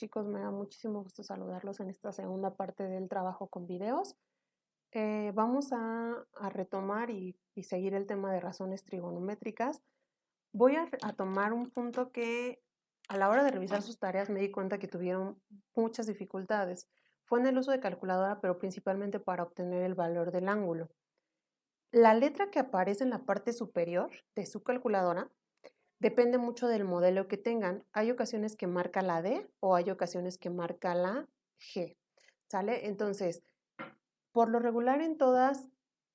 chicos? Me da muchísimo gusto saludarlos en esta segunda parte del trabajo con videos. Vamos a retomar y seguir el tema de razones trigonométricas. Voy a tomar un punto que a la hora de revisar sus tareas me di cuenta que tuvieron muchas dificultades. Fue en el uso de calculadora, pero principalmente para obtener el valor del ángulo. La letra que aparece en la parte superior de su calculadora depende mucho del modelo que tengan. Hay ocasiones que marca la D o hay ocasiones que marca la G, ¿sale? Entonces, por lo regular en todas,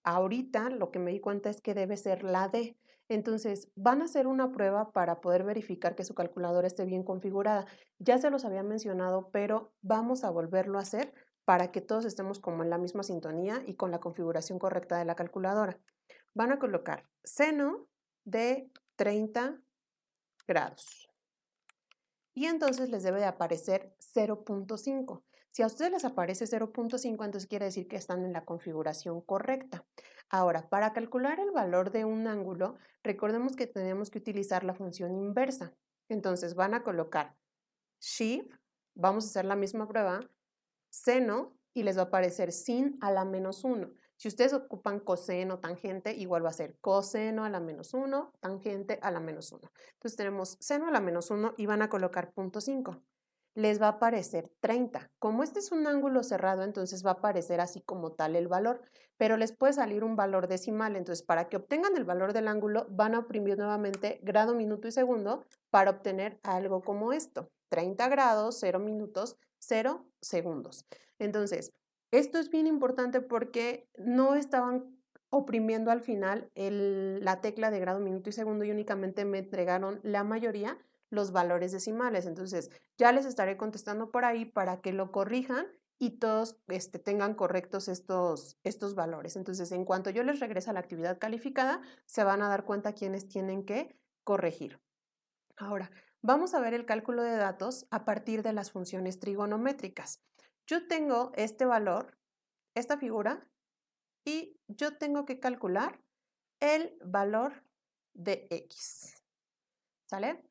ahorita lo que me di cuenta es que debe ser la D. Entonces, van a hacer una prueba para poder verificar que su calculadora esté bien configurada. Ya se los había mencionado, pero vamos a volverlo a hacer para que todos estemos como en la misma sintonía y con la configuración correcta de la calculadora. Van a colocar seno de 30 grados. Y entonces les debe de aparecer 0.5. Si a ustedes les aparece 0.5, entonces quiere decir que están en la configuración correcta. Ahora, para calcular el valor de un ángulo, recordemos que tenemos que utilizar la función inversa. Entonces van a colocar shift, vamos a hacer la misma prueba, seno, y les va a aparecer sin a la menos 1. Si ustedes ocupan coseno, tangente, igual va a ser coseno a la menos 1, tangente a la menos 1. Entonces tenemos seno a la menos 1 y van a colocar 0.5. Les va a aparecer 30. Como este es un ángulo cerrado, entonces va a aparecer así como tal el valor, pero les puede salir un valor decimal. Entonces, para que obtengan el valor del ángulo, van a oprimir nuevamente grado, minuto y segundo para obtener algo como esto. 30 grados, 0 minutos, 0 segundos. Entonces, esto es bien importante porque no estaban oprimiendo al final la tecla de grado, minuto y segundo y únicamente me entregaron la mayoría los valores decimales. Entonces, ya les estaré contestando por ahí para que lo corrijan y todos tengan correctos estos valores. Entonces, en cuanto yo les regrese a la actividad calificada, se van a dar cuenta quiénes tienen que corregir. Ahora, vamos a ver el cálculo de datos a partir de las funciones trigonométricas. Yo tengo este valor, esta figura, y yo tengo que calcular el valor de x, ¿sale?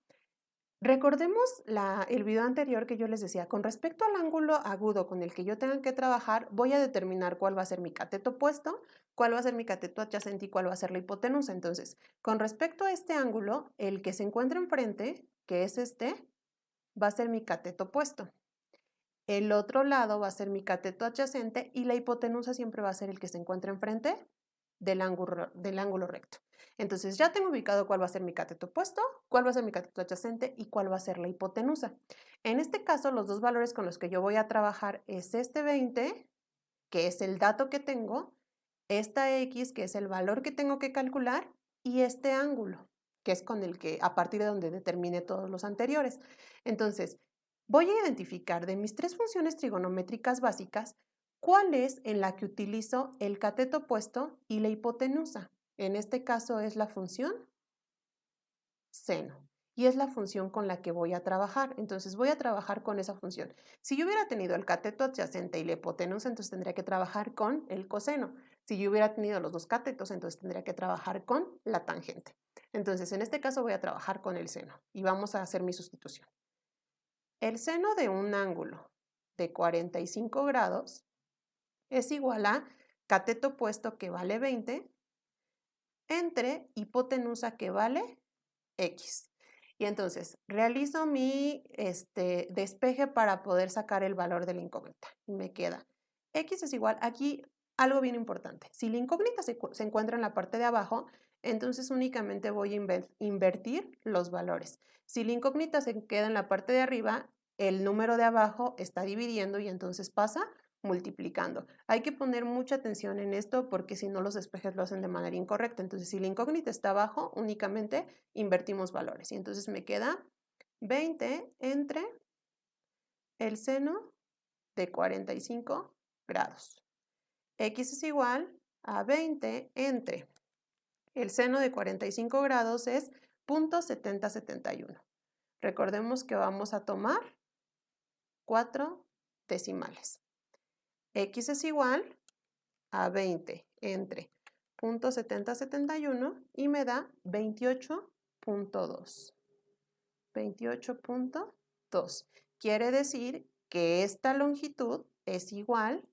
Recordemos el video anterior que yo les decía, con respecto al ángulo agudo con el que yo tenga que trabajar, voy a determinar cuál va a ser mi cateto opuesto, cuál va a ser mi cateto adyacente y cuál va a ser la hipotenusa. Entonces, con respecto a este ángulo, el que se encuentra enfrente, que es este, va a ser mi cateto opuesto. El otro lado va a ser mi cateto adyacente y la hipotenusa siempre va a ser el que se encuentra enfrente del ángulo recto. Entonces ya tengo ubicado cuál va a ser mi cateto opuesto, cuál va a ser mi cateto adyacente y cuál va a ser la hipotenusa. En este caso, los dos valores con los que yo voy a trabajar es este 20, que es el dato que tengo, esta x, que es el valor que tengo que calcular, y este ángulo, que es con el que, a partir de donde determine todos los anteriores. Entonces, voy a identificar de mis tres funciones trigonométricas básicas cuál es en la que utilizo el cateto opuesto y la hipotenusa. En este caso es la función seno y es la función con la que voy a trabajar. Entonces voy a trabajar con esa función. Si yo hubiera tenido el cateto adyacente y la hipotenusa, entonces tendría que trabajar con el coseno. Si yo hubiera tenido los dos catetos, entonces tendría que trabajar con la tangente. Entonces en este caso voy a trabajar con el seno y vamos a hacer mi sustitución. El seno de un ángulo de 45 grados es igual a cateto opuesto, que vale 20, entre hipotenusa, que vale x. Y entonces realizo mi despeje para poder sacar el valor de la incógnita. Y me queda x es igual, aquí algo bien importante. Si la incógnita se encuentra en la parte de abajo, entonces únicamente voy a invertir los valores. Si la incógnita se queda en la parte de arriba, el número de abajo está dividiendo y entonces pasa multiplicando. Hay que poner mucha atención en esto porque si no los despejes lo hacen de manera incorrecta. Entonces, si la incógnita está abajo, únicamente invertimos valores. Y entonces me queda 20 entre el seno de 45 grados. X es igual a 20 entre el seno de 45 grados es 0.7071. Recordemos que vamos a tomar 4 decimales. X es igual a 20 entre 0.7071 y me da 28.2. 28.2. quiere decir que esta longitud es igual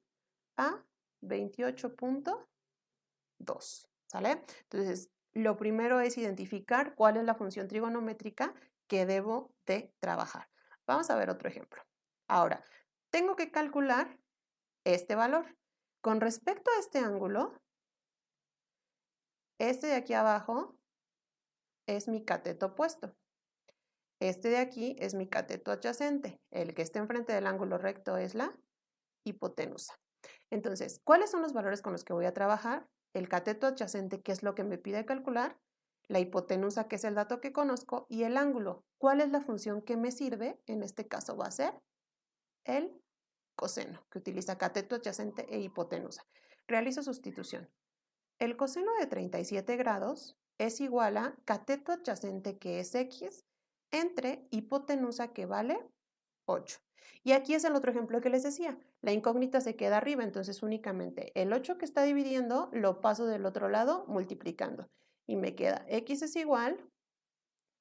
a 28.2, ¿sale? Entonces, lo primero es identificar cuál es la función trigonométrica que debo de trabajar. Vamos a ver otro ejemplo. Ahora, tengo que calcular este valor. Con respecto a este ángulo, este de aquí abajo es mi cateto opuesto. Este de aquí es mi cateto adyacente. El que está enfrente del ángulo recto es la hipotenusa. Entonces, ¿cuáles son los valores con los que voy a trabajar? El cateto adyacente, que es lo que me pide calcular, la hipotenusa, que es el dato que conozco, y el ángulo. ¿Cuál es la función que me sirve? En este caso va a ser el coseno, que utiliza cateto adyacente e hipotenusa. Realizo sustitución. El coseno de 37 grados es igual a cateto adyacente, que es x, entre hipotenusa, que vale 8. Y aquí es el otro ejemplo que les decía. La incógnita se queda arriba, entonces únicamente el 8 que está dividiendo lo paso del otro lado multiplicando. Y me queda x es igual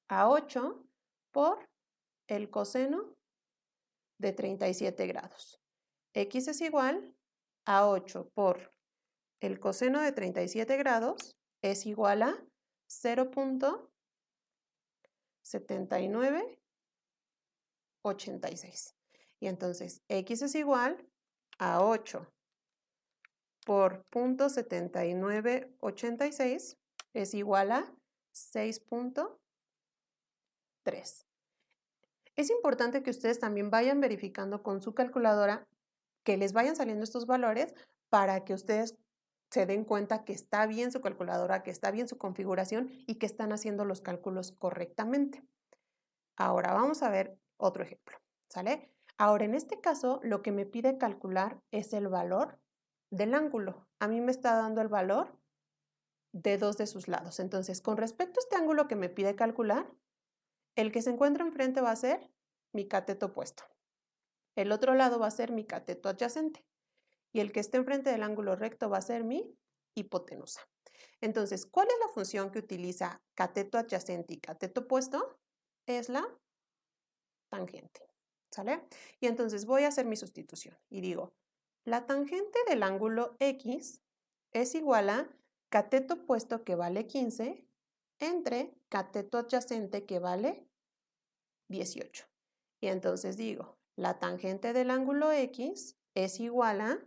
a 8 por el coseno de 37 grados. X es igual a 8 por el coseno de 37 grados es igual a 0.7986. Y entonces X es igual a 8 por 0.7986 es igual a 6.3. Es importante que ustedes también vayan verificando con su calculadora que les vayan saliendo estos valores para que ustedes se den cuenta que está bien su calculadora, que está bien su configuración y que están haciendo los cálculos correctamente. Ahora vamos a ver otro ejemplo, ¿sale? Ahora, en este caso, lo que me pide calcular es el valor del ángulo. A mí me está dando el valor de dos de sus lados. Entonces, con respecto a este ángulo que me pide calcular, el que se encuentra enfrente va a ser mi cateto opuesto. El otro lado va a ser mi cateto adyacente. Y el que esté enfrente del ángulo recto va a ser mi hipotenusa. Entonces, ¿cuál es la función que utiliza cateto adyacente y cateto opuesto? Es la tangente, ¿sale? Y entonces voy a hacer mi sustitución y digo, la tangente del ángulo X es igual a cateto opuesto, que vale 15, entre cateto adyacente, que vale 18. Y entonces digo, la tangente del ángulo X es igual a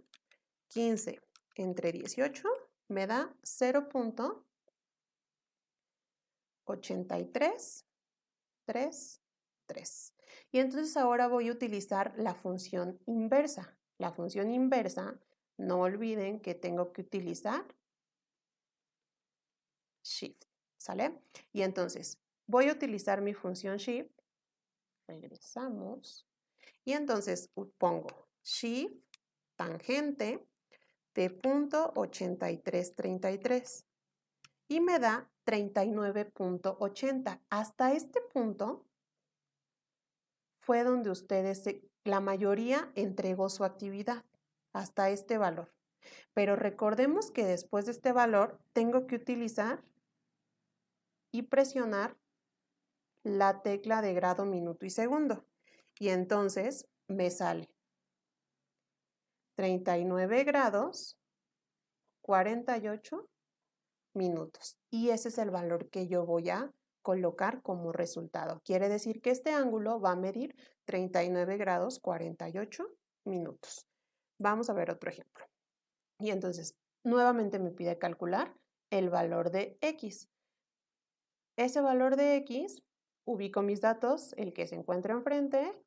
15 entre 18 me da 0.8333. Y entonces ahora voy a utilizar la función inversa. La función inversa, no olviden que tengo que utilizar shift, ¿sale? Y entonces voy a utilizar mi función shift. Regresamos. Y entonces pongo shift tangente de 0.8333 y me da 39.80. Hasta este punto fue donde ustedes, la mayoría, entregó su actividad, hasta este valor. Pero recordemos que después de este valor tengo que utilizar y presionar la tecla de grado, minuto y segundo. Y entonces me sale 39 grados, 48 minutos. Y ese es el valor que yo voy a colocar como resultado. Quiere decir que este ángulo va a medir 39 grados 48 minutos. Vamos a ver otro ejemplo. Y entonces, nuevamente me pide calcular el valor de X. Ese valor de X, ubico mis datos, el que se encuentra enfrente,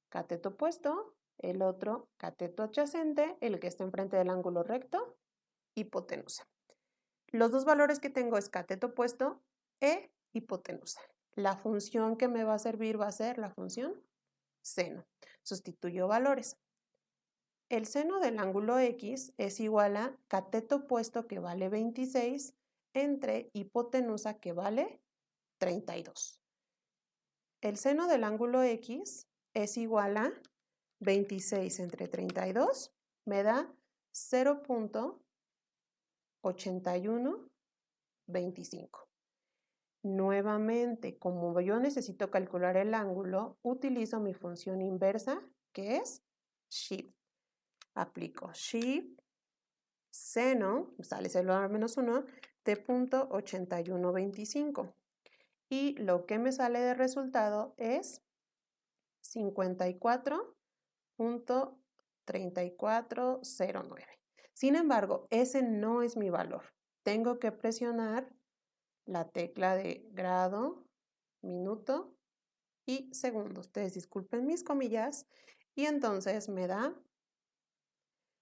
cateto opuesto, el otro cateto adyacente, el que está enfrente del ángulo recto, hipotenusa. Los dos valores que tengo es cateto opuesto e hipotenusa. La función que me va a servir va a ser la función seno. Sustituyo valores. El seno del ángulo X es igual a cateto opuesto, que vale 26, entre hipotenusa, que vale 32. El seno del ángulo X es igual a 26 entre 32, me da 0.8125. Nuevamente, como yo necesito calcular el ángulo, utilizo mi función inversa, que es Shift. Aplico Shift, seno, sale seno a menos 1, de punto 8125. Y lo que me sale de resultado es 54.3409. Sin embargo, ese no es mi valor. Tengo que presionar la tecla de grado, minuto y segundo. Ustedes disculpen mis comillas. Y entonces me da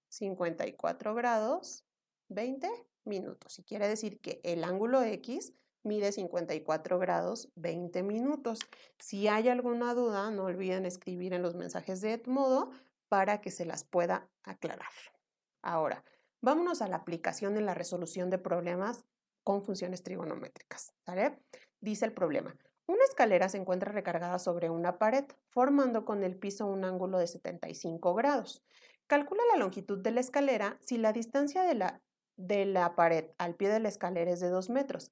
54 grados, 20 minutos. Y quiere decir que el ángulo X mide 54 grados, 20 minutos. Si hay alguna duda, no olviden escribir en los mensajes de Edmodo para que se las pueda aclarar. Ahora, vámonos a la aplicación en la resolución de problemas con funciones trigonométricas, ¿vale? Dice el problema. Una escalera se encuentra recargada sobre una pared, formando con el piso un ángulo de 75 grados. Calcula la longitud de la escalera si la distancia de la pared al pie de la escalera es de 2 metros.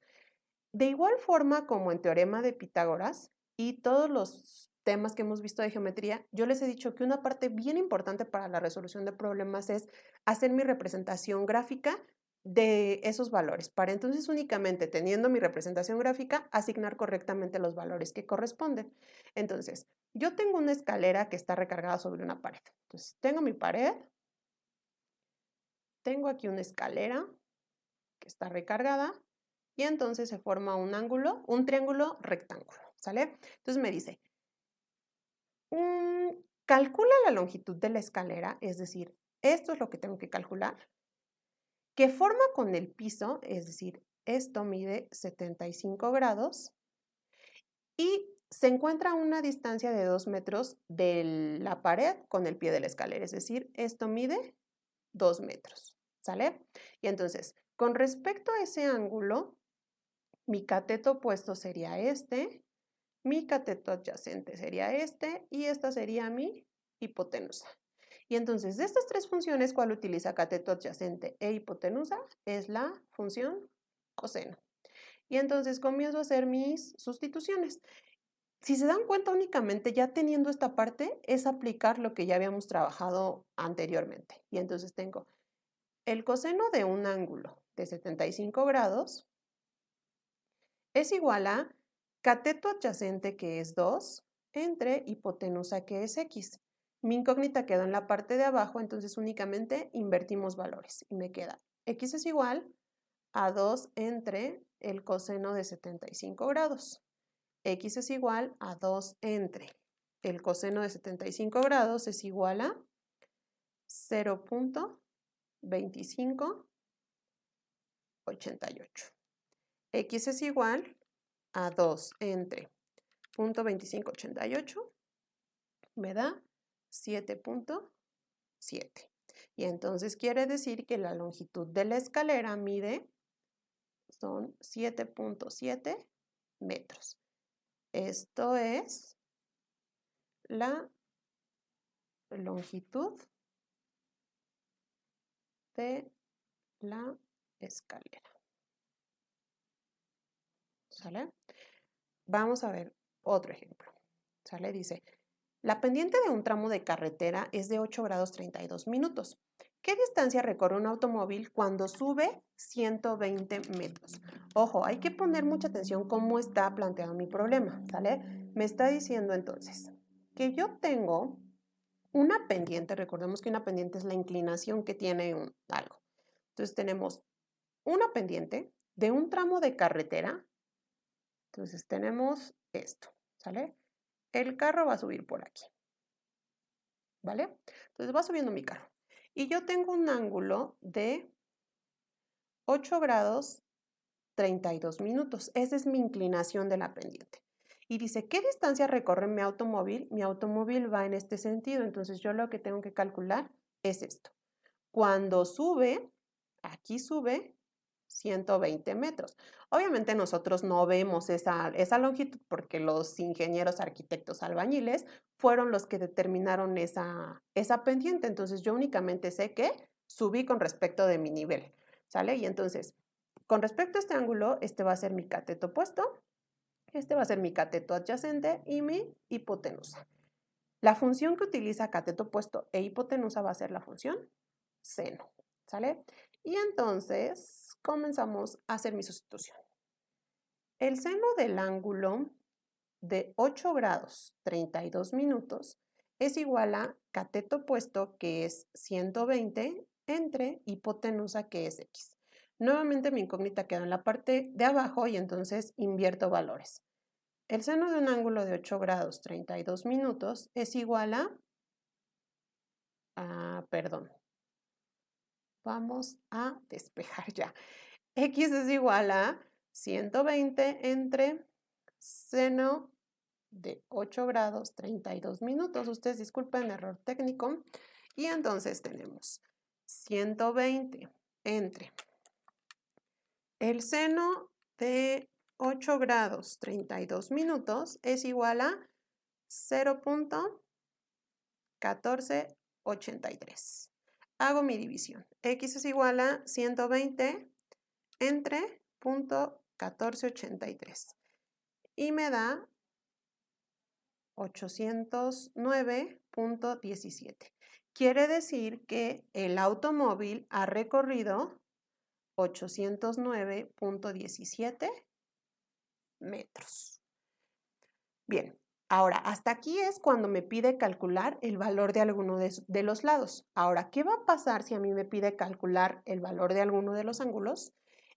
De igual forma como en teorema de Pitágoras y todos los temas que hemos visto de geometría, yo les he dicho que una parte bien importante para la resolución de problemas es hacer mi representación gráfica de esos valores, para entonces únicamente teniendo mi representación gráfica, asignar correctamente los valores que corresponden. Entonces, yo tengo una escalera que está recargada sobre una pared. Entonces, tengo mi pared, tengo aquí una escalera que está recargada y entonces se forma un ángulo, un triángulo rectángulo, ¿sale? Entonces me dice, calcula la longitud de la escalera, es decir, esto es lo que tengo que calcular, que forma con el piso, es decir, esto mide 75 grados y se encuentra a una distancia de 2 metros de la pared con el pie de la escalera, es decir, esto mide 2 metros, ¿sale? Y entonces, con respecto a ese ángulo, mi cateto opuesto sería este, mi cateto adyacente sería este y esta sería mi hipotenusa. Y entonces, de estas tres funciones, ¿cuál utiliza cateto adyacente e hipotenusa? Es la función coseno. Y entonces comienzo a hacer mis sustituciones. Si se dan cuenta únicamente, ya teniendo esta parte, es aplicar lo que ya habíamos trabajado anteriormente. Y entonces tengo el coseno de un ángulo de 75 grados es igual a cateto adyacente, que es 2, entre hipotenusa, que es x. Mi incógnita quedó en la parte de abajo, entonces únicamente invertimos valores y me queda x es igual a 2 entre el coseno de 75 grados. X es igual a 2 entre el coseno de 75 grados es igual a 0.2588. X es igual a 2 entre 0.2588 me da 7.7. Y entonces quiere decir que la longitud de la escalera son 7.7 metros. Esto es la longitud de la escalera. ¿Sale? Vamos a ver otro ejemplo. ¿Sale? Dice, la pendiente de un tramo de carretera es de 8 grados 32 minutos. ¿Qué distancia recorre un automóvil cuando sube 120 metros? Ojo, hay que poner mucha atención cómo está planteado mi problema, ¿sale? Me está diciendo entonces que yo tengo una pendiente, recordemos que una pendiente es la inclinación que tiene algo. Entonces tenemos una pendiente de un tramo de carretera. Entonces tenemos esto, ¿sale? El carro va a subir por aquí, ¿vale? Entonces va subiendo mi carro. Y yo tengo un ángulo de 8 grados 32 minutos. Esa es mi inclinación de la pendiente. Y dice, ¿qué distancia recorre mi automóvil? Mi automóvil va en este sentido, entonces yo lo que tengo que calcular es esto. Cuando sube, aquí sube 120 metros. Obviamente nosotros no vemos esa longitud porque los ingenieros, arquitectos, albañiles fueron los que determinaron esa pendiente. Entonces yo únicamente sé que subí con respecto de mi nivel, ¿sale? Y entonces, con respecto a este ángulo, este va a ser mi cateto opuesto Este va a ser mi cateto adyacente y mi hipotenusa. La función que utiliza cateto opuesto e hipotenusa va a ser la función seno, ¿sale? Y entonces comenzamos a hacer mi sustitución. El seno del ángulo de 8 grados 32 minutos es igual a cateto opuesto, que es 120, entre hipotenusa, que es x. Nuevamente mi incógnita queda en la parte de abajo y entonces invierto valores. El seno de un ángulo de 8 grados 32 minutos es igual perdón, vamos a despejar ya. X es igual a 120 entre seno de 8 grados 32 minutos. Ustedes disculpen, error técnico. Y entonces tenemos 120 entre el seno de 8 grados 32 minutos es igual a 0.1483. Hago mi división. X es igual a 120 entre 0.1483 y me da 809.17. Quiere decir que el automóvil ha recorrido 809.17 metros. Bien, ahora hasta aquí es cuando me pide calcular el valor de alguno de los lados. Ahora, ¿qué va a pasar si a mí me pide calcular el valor de alguno de los ángulos?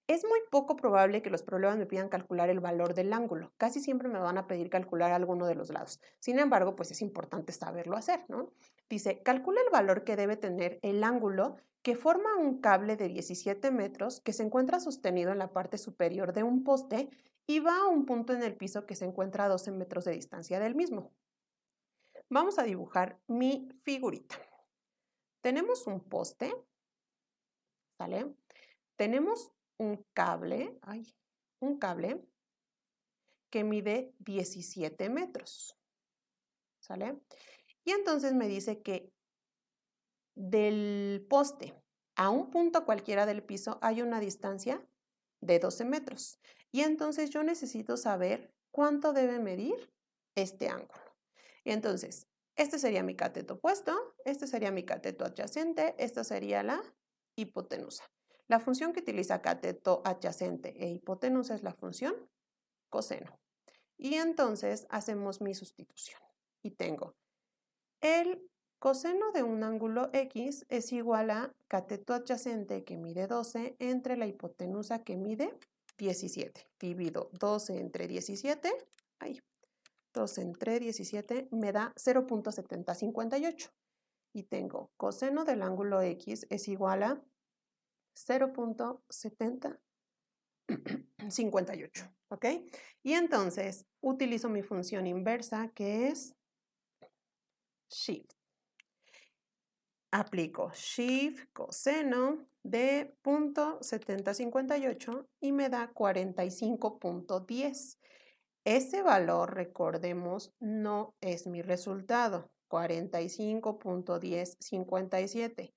Es muy poco probable que los problemas me pidan calcular el valor del ángulo. Casi siempre me van a pedir calcular alguno de los lados. Sin embargo, pues es importante saberlo hacer, ¿no? Dice, calcula el valor que debe tener el ángulo que forma un cable de 17 metros que se encuentra sostenido en la parte superior de un poste y va a un punto en el piso que se encuentra a 12 metros de distancia del mismo. Vamos a dibujar mi figurita. Tenemos un poste, ¿sale? Tenemos un cable que mide 17 metros, ¿sale? Y entonces me dice que del poste a un punto cualquiera del piso hay una distancia de 12 metros. Y entonces yo necesito saber cuánto debe medir este ángulo. Y entonces, este sería mi cateto opuesto, este sería mi cateto adyacente, esta sería la hipotenusa. La función que utiliza cateto adyacente e hipotenusa es la función coseno. Y entonces hacemos mi sustitución. Y tengo el coseno de un ángulo X es igual a cateto adyacente, que mide 12, entre la hipotenusa, que mide 17. Divido 12 entre 17, 12 entre 17 me da 0.7058. Y tengo coseno del ángulo X es igual a 0.7058, ¿ok? Y entonces utilizo mi función inversa, que es shift. Aplico shift coseno de 0.7058 y me da 45.10. Ese valor, recordemos, no es mi resultado, 45.1057.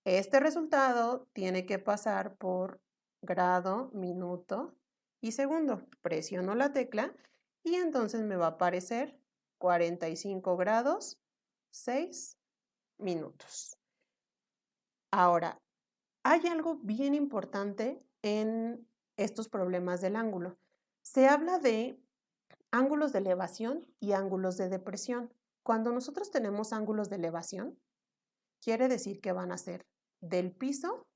Este resultado tiene que pasar por grado, minuto y segundo. Presiono la tecla y entonces me va a aparecer 45 grados, 6 minutos. Ahora, hay algo bien importante en estos problemas del ángulo. Se habla de ángulos de elevación y ángulos de depresión. Cuando nosotros tenemos ángulos de elevación, quiere decir que van a ser del piso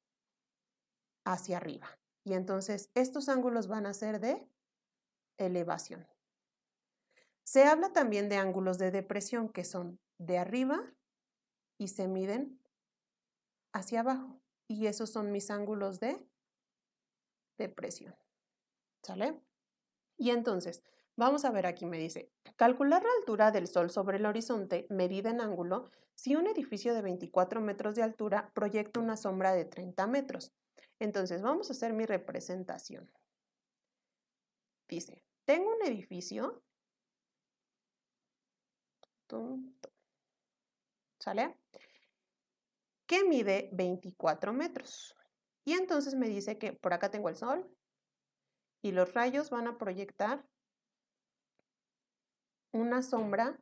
hacia arriba. Y entonces estos ángulos van a ser de elevación. Se habla también de ángulos de depresión, que son de arriba y se miden hacia abajo. Y esos son mis ángulos de depresión. ¿Sale? Y entonces, vamos a ver aquí, me dice, calcular la altura del Sol sobre el horizonte medida en ángulo si un edificio de 24 metros de altura proyecta una sombra de 30 metros. Entonces, vamos a hacer mi representación. Dice, tengo un edificio, ¿sale? Que mide 24 metros. Y entonces me dice que por acá tengo el Sol y los rayos van a proyectar una sombra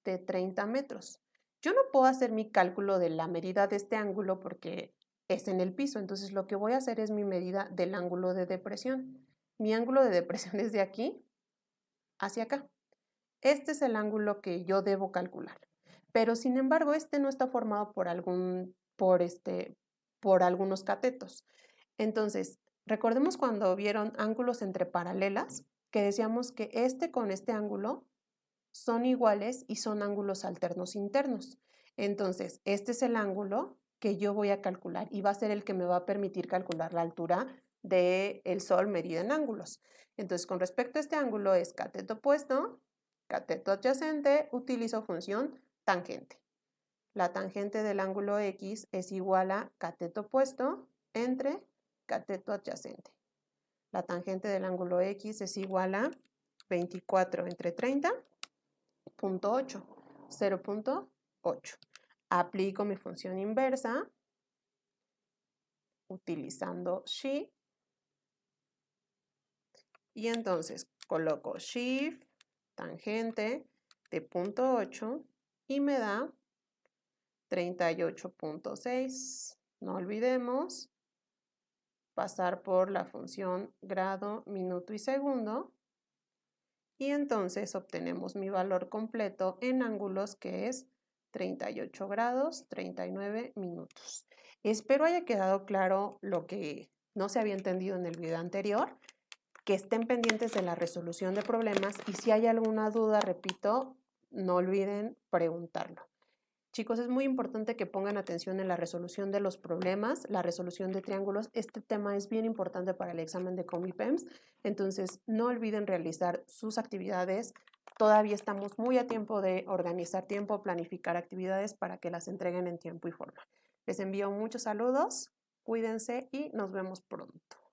de 30 metros. Yo no puedo hacer mi cálculo de la medida de este ángulo porque es en el piso, entonces lo que voy a hacer es mi medida del ángulo de depresión. Mi ángulo de depresión es de aquí hacia acá. Este es el ángulo que yo debo calcular. Pero sin embargo, este no está formado por algunos catetos. Entonces, recordemos cuando vieron ángulos entre paralelas, que decíamos que este con este ángulo son iguales y son ángulos alternos internos. Entonces, este es el ángulo que yo voy a calcular y va a ser el que me va a permitir calcular la altura del Sol medida en ángulos. Entonces, con respecto a este ángulo es cateto opuesto, cateto adyacente, utilizo función tangente. La tangente del ángulo X es igual a cateto opuesto entre cateto adyacente. La tangente del ángulo X es igual a 24 entre 30, 0.8. Aplico mi función inversa utilizando Shift y entonces coloco Shift, tangente de 0.8 y me da 38.6. No olvidemos pasar por la función grado, minuto y segundo. Y entonces obtenemos mi valor completo en ángulos que es 38 grados, 39 minutos. Espero haya quedado claro lo que no se había entendido en el video anterior, que estén pendientes de la resolución de problemas y si hay alguna duda, repito, no olviden preguntarlo. Chicos, es muy importante que pongan atención en la resolución de los problemas, la resolución de triángulos. Este tema es bien importante para el examen de Comipems, entonces no olviden realizar sus actividades. Todavía estamos muy a tiempo de organizar tiempo, planificar actividades para que las entreguen en tiempo y forma. Les envío muchos saludos, cuídense y nos vemos pronto.